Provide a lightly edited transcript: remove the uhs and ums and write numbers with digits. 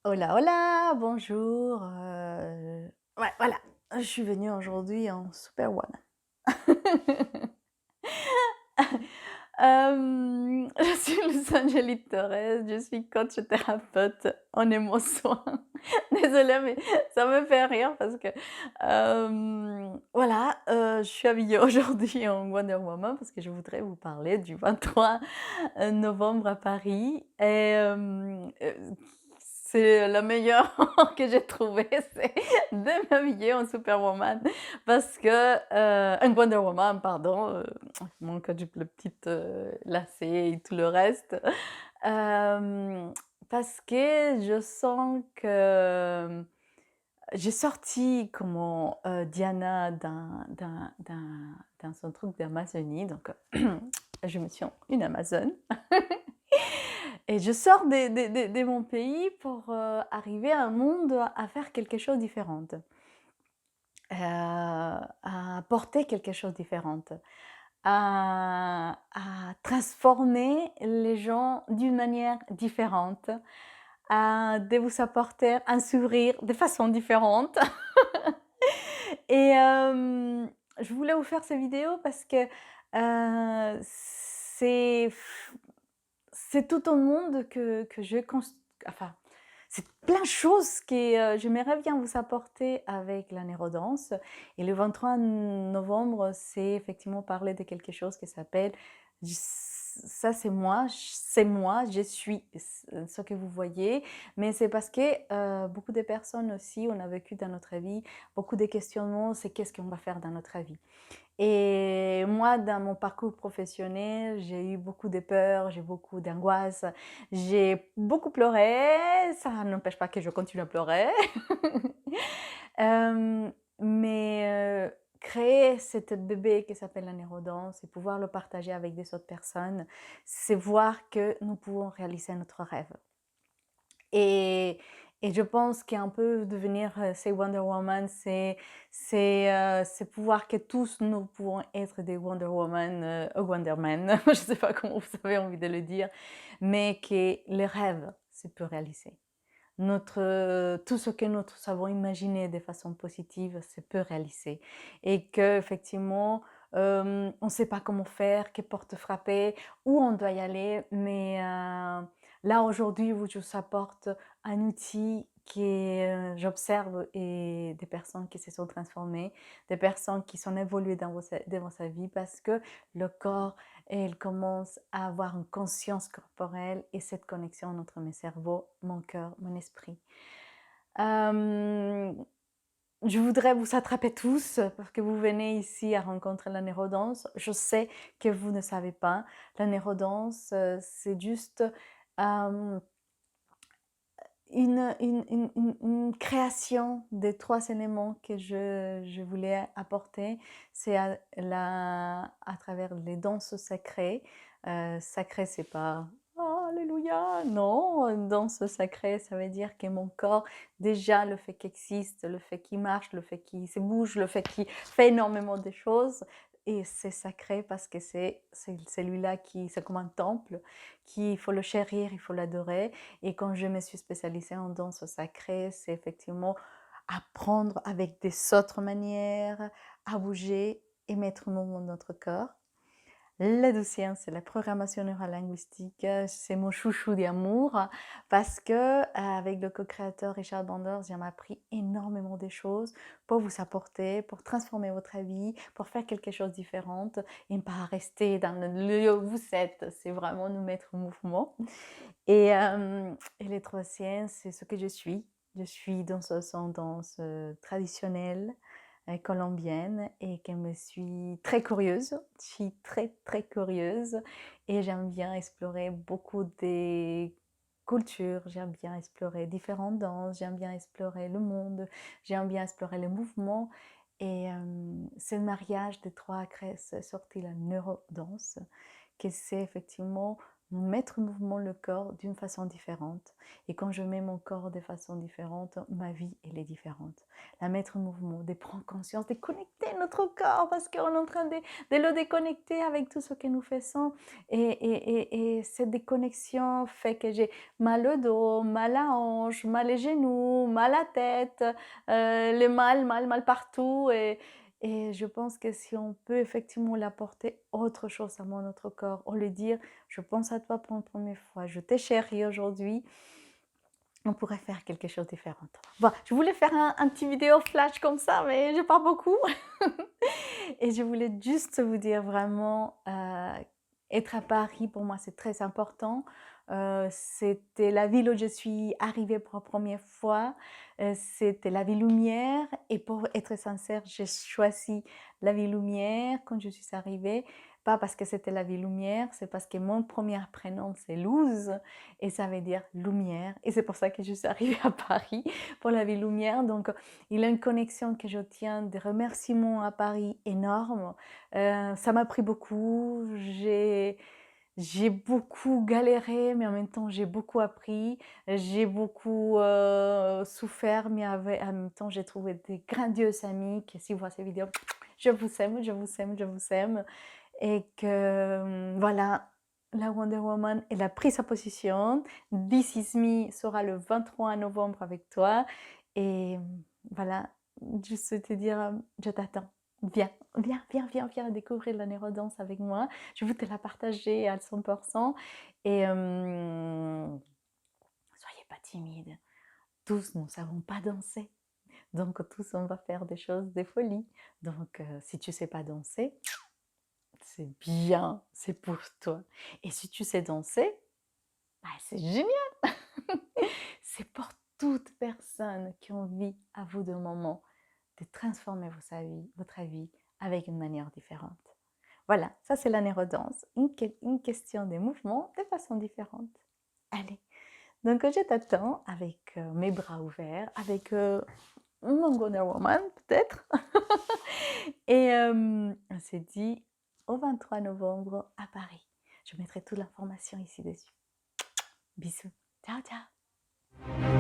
Hola, hola, bonjour. Ouais, voilà, je suis venue aujourd'hui en Superwoman. Je suis Luce Torres, je suis coach thérapeute en émotion. Désolée, mais ça me fait rire parce que, voilà, je suis habillée aujourd'hui en Wonder Woman parce que je voudrais vous parler du 23 novembre à Paris et c'est la meilleure que j'ai trouvée, c'est de m'habiller en Superwoman parce que, en Wonder Woman pardon, il manque le petit, lacet et tout le reste. Parce que je sens que j'ai sorti comment, Diana dans son truc d'Amazonie donc je me sens une Amazone. Et je sors de mon pays pour, arriver à un monde à faire quelque chose de différent, à apporter quelque chose de différent, à transformer les gens d'une manière différente, de vous apporter un sourire de façon différente. Et je voulais vous faire cette vidéo parce que, c'est c'est tout un monde que je enfin, c'est plein de choses que, j'aimerais bien vous apporter avec la neurodance et le 23 novembre, c'est effectivement parler de quelque chose qui s'appelle j ça c'est moi, je suis ce que vous voyez, mais c'est parce que, beaucoup de personnes aussi, on a vécu dans notre vie beaucoup de questionnements, c'est qu'est-ce qu'on va faire dans notre vie? Et moi, dans mon parcours professionnel, j'ai eu beaucoup de peurs, j'ai beaucoup d'angoisse, j'ai beaucoup pleuré, ça n'empêche pas que je continue à pleurer. Hem, mais créer cet bébé qui s'appelle la neurodance et pouvoir le partager avec des autres personnes, c'est voir que nous pouvons réaliser notre rêve. Et et je pense qu'un peu devenir, ces Wonder Woman, c'est pouvoir que tous nous pouvons être des Wonder Woman, Wonder Man, je ne sais pas comment vous avez envie de le dire, mais que les rêves se peut réaliser. Tout ce que nous avons imaginé de façon positive se peut réaliser et qu'effectivement, on ne sait pas comment faire, quelle porte frapper, où on doit y aller, mais là aujourd'hui où je vous apporte un outil qui est, j'observe et des personnes qui se sont transformées, des personnes qui sont évoluées dans sa vie parce que le corps, il commence à avoir une conscience corporelle et cette connexion entre mes cerveaux, mon cœur, mon esprit. Hem, je voudrais vous attraper tous parce que vous venez ici à rencontrer la neurodance. Je sais que vous ne savez pas. La neurodance, c'est juste, hem une création des 3 éléments que je voulais apporter. C'est à travers les danses sacrées. Sacré, c'est pas: «Oh alléluia!» non, danse sacrée, ça veut dire que mon corps, déjà le fait qu'il existe, le fait qu'il marche, le fait qu'il se bouge, le fait qu'il fait énormément de choses et c'est sacré parce que c'est celui-là qui c'est comme un temple, qu'il faut le chérir, il faut l'adorer et quand je me suis spécialisée en danse sacrée, c'est effectivement apprendre avec des autres manières à bouger et mettre mouvement dans notre corps. La doucienne, c'est la programmation neurolinguistique, c'est mon chouchou d'amour parce que, avec le co-créateur Richard Banders, il m'a appris énormément de choses pour vous apporter, pour transformer votre vie, pour faire quelque chose de différent et pas rester dans le lieu où vous êtes. C'est vraiment nous mettre en mouvement. Et les 3e, c'est ce que je suis. Je suis danseuse en danse, traditionnelle, colombienne et que me suis très curieuse. Je suis très, très curieuse et j'aime bien explorer beaucoup des cultures, j'aime bien explorer différentes danses, j'aime bien explorer le monde, j'aime bien explorer les mouvements et c'est le mariage des 3 a créé sorti la neurodanse, que c'est effectivement mettre en mouvement le corps d'une façon différente. Et quand je mets mon corps de façon différente, ma vie, elle est différente. La mettre en mouvement, de prendre conscience, de connecter notre corps parce qu'on est en train de le déconnecter avec tout ce que nous faisons. Et cette déconnexion fait que j'ai mal au dos, mal à la hanche, mal les genoux, mal à la tête, le mal partout. Et je pense que si on peut effectivement l'apporter autre chose à notre corps, on lui dire je pense à toi pour la première fois, je t'ai chéri aujourd'hui, on pourrait faire quelque chose de différent. Bon, je voulais faire un petit vidéo flash comme ça, mais je parle beaucoup. Et je voulais juste vous dire vraiment, être à Paris, pour moi, c'est très important. C'était la ville où je suis arrivée pour la première fois. C'était la ville lumière. Et pour être sincère, j'ai choisi la ville lumière quand je suis arrivée. Pas parce que c'était la ville lumière, c'est parce que mon premier prénom, c'est Luz. Et ça veut dire lumière. Et c'est pour ça que je suis arrivée à Paris pour la ville lumière. Donc, il y a une connexion que je tiens, des remerciements à Paris énormes. Ça m'a pris beaucoup. J'ai beaucoup galéré, mais en même temps, j'ai beaucoup appris. J'ai beaucoup souffert, mais en même temps, j'ai trouvé des grandioses amis qui, si vous voyez ces vidéos, je vous aime, je vous aime, je vous aime. Et que voilà, la Wonder Woman, elle a pris sa position. This Is Me sera le 23 novembre avec toi. Et voilà, juste te dire, je t'attends. Viens, viens, viens, viens, viens découvrir la neurodanse avec moi. Je veux te la partager à 100%. Et soyez pas timide. Tous, nous ne savons pas danser. Donc, tous, on va faire des choses, des folies. Donc, si tu ne sais pas danser, c'est bien, c'est pour toi. Et si tu sais danser, bah, c'est génial. C'est pour toute personne qui a envie à vous d'un moment de transformer votre vie avec une manière différente. Voilà, ça c'est la neurodance, une question de mouvement de façon différente. Allez, donc je t'attends avec mes bras ouverts, avec mon Wonder Woman peut-être. Et on s'est dit au 23 novembre à Paris. Je mettrai toute l'information ici dessus. Bisous. Ciao, ciao.